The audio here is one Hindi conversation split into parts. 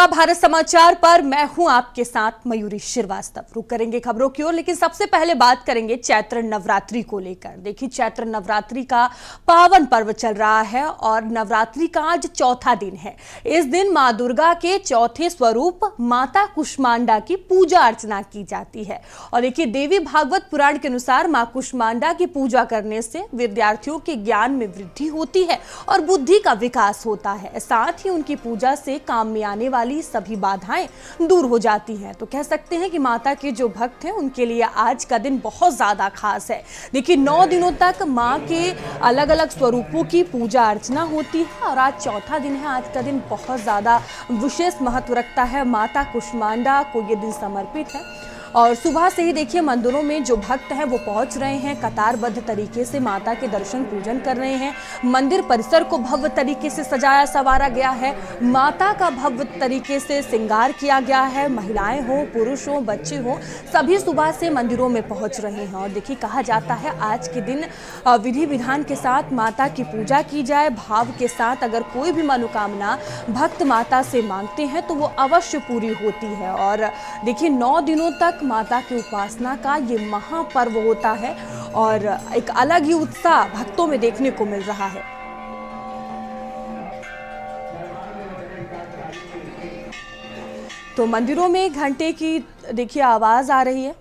आपका भारत समाचार पर मैं हूं आपके साथ मयूरी श्रीवास्तव। रुक करेंगे खबरों की ओर, लेकिन सबसे पहले बात करेंगे चैत्र नवरात्रि को लेकर। देखिए, चैत्र नवरात्रि का पावन पर्व चल रहा है और नवरात्रि का आज चौथा दिन है। इस दिन मां दुर्गा के चौथे स्वरूप माता कुष्मांडा की पूजा अर्चना की जाती है। और देखिए, देवी भागवत पुराण के अनुसार मां कुष्मांडा की पूजा करने से विद्यार्थियों के ज्ञान में वृद्धि होती है और बुद्धि का विकास होता है। साथ ही उनकी पूजा से काम में आने वाली सभी बाधाएं दूर हो जाती हैं। तो कह सकते हैं कि माता के जो भक्त हैं उनके लिए आज का दिन बहुत ज्यादा खास है। देखिए, 9 दिनों तक मां के अलग अलग स्वरूपों की पूजा अर्चना होती है और आज चौथा दिन है। आज का दिन बहुत ज्यादा विशेष महत्व रखता है। माता कुष्मांडा को ये दिन समर्पित है और सुबह से ही देखिए मंदिरों में जो भक्त हैं वो पहुंच रहे हैं। कतारबद्ध तरीके से माता के दर्शन पूजन कर रहे हैं। मंदिर परिसर को भव्य तरीके से सजाया संवारा गया है। माता का भव्य तरीके से श्रृंगार किया गया है। महिलाएं हो, पुरुष हो, बच्चे हो, सभी सुबह से मंदिरों में पहुंच रहे हैं। और देखिए, कहा जाता है आज के दिन विधि विधान के साथ माता की पूजा की जाए। भाव के साथ अगर कोई भी मनोकामना भक्त माता से मांगते हैं तो वो अवश्य पूरी होती है। और देखिए, 9 दिनों तक माता की उपासना का ये महापर्व होता है और एक अलग ही उत्साह भक्तों में देखने को मिल रहा है। तो मंदिरों में घंटे की देखिए आवाज आ रही है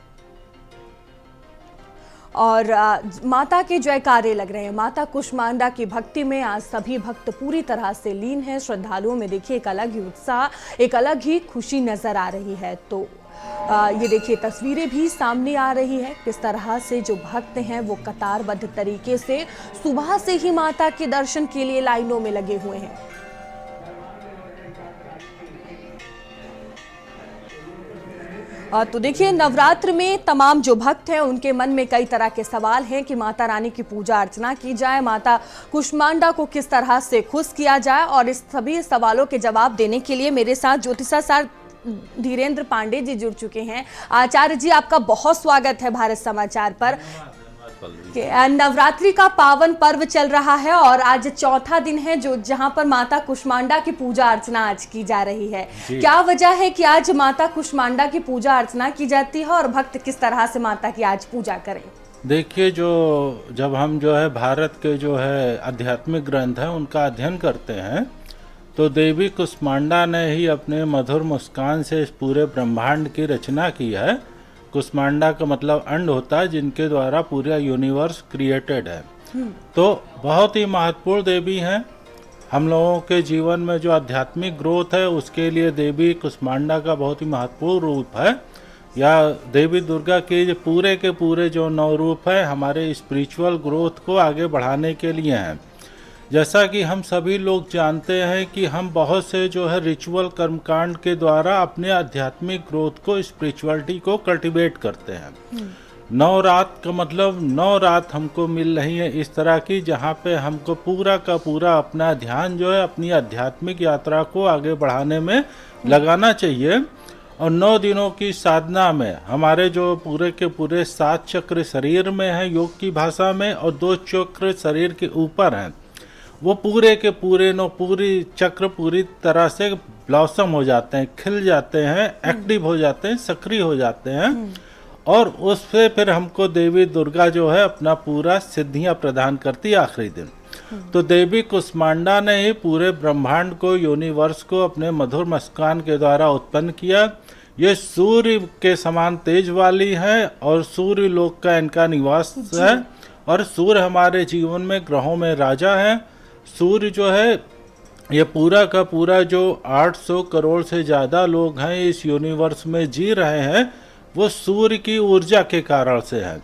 और माता के जयकारे लग रहे हैं। माता कुष्मांडा की भक्ति में आज सभी भक्त पूरी तरह से लीन हैं। श्रद्धालुओं में देखिए एक अलग ही उत्साह, एक अलग ही खुशी नजर आ रही है। तो ये देखिए तस्वीरें भी सामने आ रही है किस तरह से जो भक्त हैं वो कतारबद्ध तरीके से सुबह से ही माता के दर्शन के लिए लाइनों में लगे हुए हैं। तो देखिए, नवरात्र में तमाम जो भक्त हैं उनके मन में कई तरह के सवाल हैं कि माता रानी की पूजा अर्चना की जाए, माता कुष्मांडा को किस तरह से खुश किया जाए। और इस सभी सवालों के जवाब देने के लिए मेरे साथ ज्योतिषाचार्य धीरेन्द्र पांडे जी जुड़ चुके हैं। आचार्य जी, आपका बहुत स्वागत है भारत समाचार पर। नवरात्रि का पावन पर्व चल रहा है और आज चौथा दिन है जो जहां पर माता कुष्मांडा की पूजा अर्चना आज की जा रही है। क्या वजह है कि आज माता कुष्मांडा की पूजा अर्चना की जाती है और भक्त किस तरह से माता की आज पूजा करें? देखिए, जब हम भारत के आध्यात्मिक ग्रंथ हैं उनका अध्ययन करते हैं तो देवी कुष्मांडा ने ही अपने मधुर मुस्कान से इस पूरे ब्रह्मांड की रचना की है। कुष्मांडा का मतलब अंड होता है जिनके द्वारा पूरा यूनिवर्स क्रिएटेड है। तो बहुत ही महत्वपूर्ण देवी हैं। हम लोगों के जीवन में जो आध्यात्मिक ग्रोथ है उसके लिए देवी कुष्मांडा का बहुत ही महत्वपूर्ण रूप है। या देवी दुर्गा के पूरे जो 9 रूप है हमारे स्पिरिचुअल ग्रोथ को आगे बढ़ाने के लिए हैं। जैसा कि हम सभी लोग जानते हैं कि हम बहुत से रिचुअल कर्मकांड के द्वारा अपने आध्यात्मिक ग्रोथ को, स्पिरिचुअलिटी को कल्टीवेट करते हैं। 9 रात का मतलब 9 रात हमको मिल रही है इस तरह की जहाँ पे हमको पूरा का पूरा अपना ध्यान अपनी आध्यात्मिक यात्रा को आगे बढ़ाने में लगाना चाहिए। और 9 दिनों की साधना में हमारे जो पूरे के पूरे 7 चक्र शरीर में हैं योग की भाषा में और 2 चक्र शरीर के ऊपर हैं, वो पूरे के पूरे पूरी चक्र पूरी तरह से ब्लॉसम हो जाते हैं, खिल जाते हैं, एक्टिव हो जाते हैं, सक्रिय हो जाते हैं। और उससे फिर हमको देवी दुर्गा अपना पूरा सिद्धियां प्रदान करती है आखिरी दिन। तो देवी कुष्मांडा ने ही पूरे ब्रह्मांड को, यूनिवर्स को अपने मधुर मुस्कान के द्वारा उत्पन्न किया। ये सूर्य के समान तेज वाली है और सूर्य लोक का इनका निवास है। और सूर्य हमारे जीवन में ग्रहों में राजा है। सूर्य ये पूरा का पूरा जो 800 करोड़ से ज़्यादा लोग हैं इस यूनिवर्स में जी रहे हैं, वो सूर्य की ऊर्जा के कारण से है।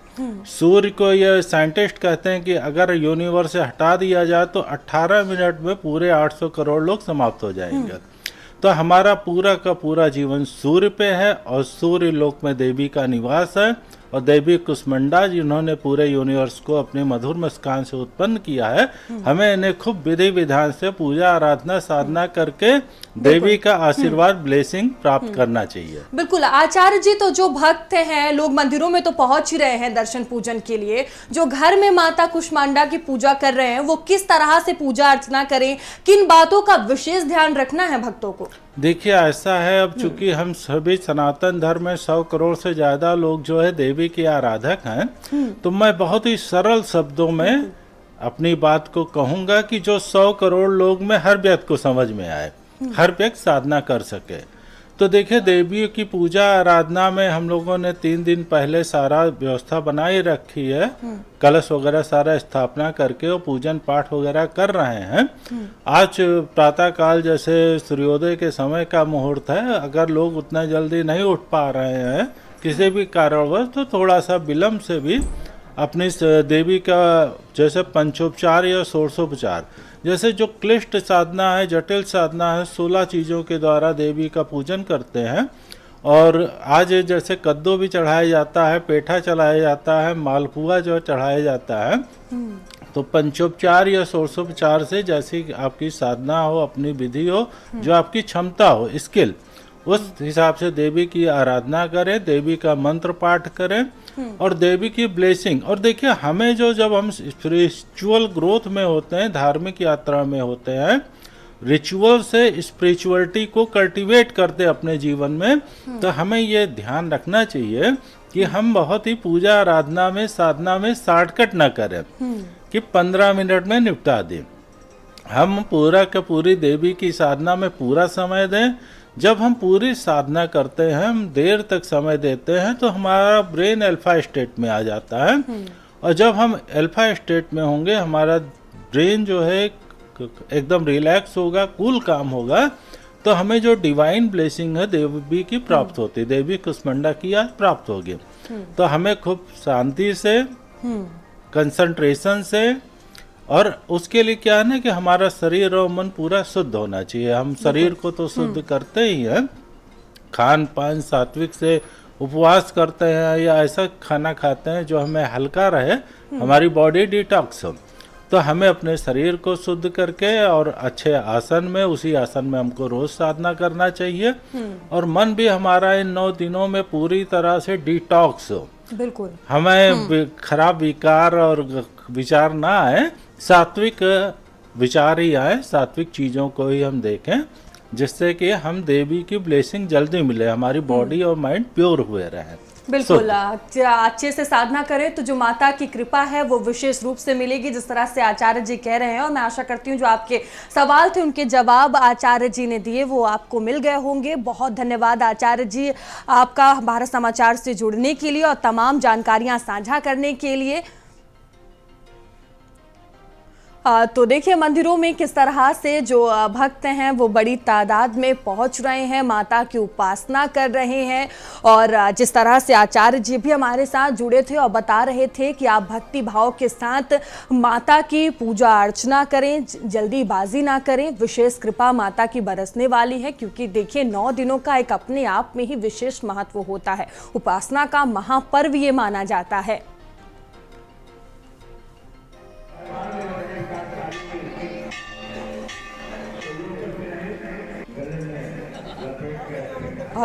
सूर्य को ये साइंटिस्ट कहते हैं कि अगर यूनिवर्स से हटा दिया जाए तो 18 मिनट में पूरे 800 करोड़ लोग समाप्त हो जाएंगे। तो हमारा पूरा का पूरा जीवन सूर्य पे है और सूर्य लोक में देवी का निवास है। और देवी कुष्मांडा जिन्होंने पूरे यूनिवर्स को अपने मधुर मुस्कान से उत्पन्न किया है, हमें इन्हें खूब विधि विधान से पूजा आराधना साधना करके देवी का आशीर्वाद ब्लेसिंग प्राप्त करना चाहिए। बिल्कुल आचार्य जी, तो जो भक्त हैं लोग मंदिरों में तो पहुंच ही रहे हैं दर्शन पूजन के लिए, जो घर में माता कुष्मांडा की पूजा कर रहे हैं वो किस तरह से पूजा अर्चना करें, किन बातों का विशेष ध्यान रखना है भक्तों को? देखिए ऐसा है, अब चूंकि हम सभी सनातन धर्म में 100 करोड़ से ज्यादा लोग जो है देवी के आराधक हैं, तो मैं बहुत ही सरल शब्दों में अपनी बात को कहूंगा कि जो 100 करोड़ लोग में हर व्यक्ति को समझ में आए, हर व्यक्ति साधना कर सके। तो देखिए देवी की पूजा आराधना में हम लोगों ने 3 दिन पहले सारा व्यवस्था बनाई रखी है, कलश वगैरह सारा स्थापना करके वो पूजन पाठ वगैरह कर रहे हैं। आज प्रातः काल जैसे सूर्योदय के समय का मुहूर्त है, अगर लोग उतना जल्दी नहीं उठ पा रहे हैं किसी भी कारणवश, तो थोड़ा सा विलम्ब से भी अपनी देवी का जैसे पंचोपचार या षोडशोपचार जैसे जो क्लिष्ट साधना है, जटिल साधना है, 16 चीज़ों के द्वारा देवी का पूजन करते हैं। और आज जैसे कद्दू भी चढ़ाया जाता है, पेठा चढ़ाया जाता है, मालपुआ जो चढ़ाया जाता है, तो पंचोपचार या षोडशोपचार से जैसी आपकी साधना हो, अपनी विधि हो, जो आपकी क्षमता हो, स्किल, उस हिसाब से देवी की आराधना करें, देवी का मंत्र पाठ करें और देवी की ब्लेसिंग। और देखिए हमें जब हम स्पिरिचुअल ग्रोथ में होते हैं, धार्मिक यात्रा में होते हैं, रिचुअल से स्पिरिचुअलिटी को कल्टीवेट करते हैं अपने जीवन में, तो हमें ये ध्यान रखना चाहिए कि हम बहुत ही पूजा आराधना में, साधना में शॉर्टकट ना करें कि 15 मिनट में निपटा दें। हम पूरा का पूरी देवी की साधना में पूरा समय दें। जब हम पूरी साधना करते हैं, हम देर तक समय देते हैं, तो हमारा ब्रेन अल्फा स्टेट में आ जाता है। और जब हम अल्फा स्टेट में होंगे, हमारा ब्रेन जो है एकदम रिलैक्स होगा, कूल काम होगा, तो हमें जो डिवाइन ब्लेसिंग है देवी की प्राप्त होती है, देवी कुष्मांडा की आज प्राप्त होगी। तो हमें खूब शांति से, कंसंट्रेशन से, और उसके लिए क्या है ना कि हमारा शरीर और मन पूरा शुद्ध होना चाहिए। हम शरीर को तो शुद्ध करते ही हैं, खान पान सात्विक से उपवास करते हैं या ऐसा खाना खाते हैं जो हमें हल्का रहे, हमारी बॉडी डिटॉक्स हो। तो हमें अपने शरीर को शुद्ध करके और अच्छे आसन में, उसी आसन में हमको रोज साधना करना चाहिए। और मन भी हमारा इन 9 दिनों में पूरी तरह से डिटॉक्स हो। बिल्कुल, हमें खराब विकार और विचार ना आए, सात्विक विचार ही आए, सात्विक चीज़ों को ही हम देखें, जिससे कि हम देवी की ब्लेसिंग जल्दी मिले, हमारी बॉडी और माइंड प्योर हुए रहे। बिल्कुल, अच्छे से साधना करें तो जो माता की कृपा है वो विशेष रूप से मिलेगी, जिस तरह से आचार्य जी कह रहे हैं। और मैं आशा करती हूँ जो आपके सवाल थे उनके जवाब आचार्य जी ने दिए वो आपको मिल गए होंगे। बहुत धन्यवाद आचार्य जी आपका भारत समाचार से जुड़ने के लिए और तमाम जानकारियाँ साझा करने के लिए। तो देखिए मंदिरों में किस तरह से जो भक्त हैं वो बड़ी तादाद में पहुंच रहे हैं, माता की उपासना कर रहे हैं। और जिस तरह से आचार्य जी भी हमारे साथ जुड़े थे और बता रहे थे कि आप भक्ति भाव के साथ माता की पूजा अर्चना करें, जल्दीबाजी ना करें, विशेष कृपा माता की बरसने वाली है। क्योंकि देखिए 9 दिनों का एक अपने आप में ही विशेष महत्व होता है, उपासना का महापर्व ये माना जाता है।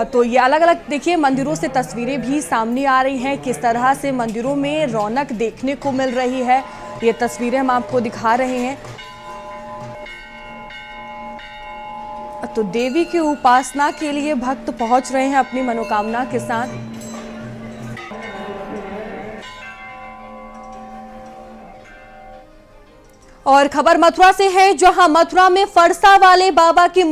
तो ये अलग अलग देखिए मंदिरों से तस्वीरें भी सामने आ रही हैं, किस तरह से मंदिरों में रौनक देखने को मिल रही है। ये तस्वीरें हम आपको दिखा रहे हैं। तो देवी की उपासना के लिए भक्त पहुंच रहे हैं अपनी मनोकामना के साथ। और खबर मथुरा से है, जहां मथुरा में फरसा वाले बाबा की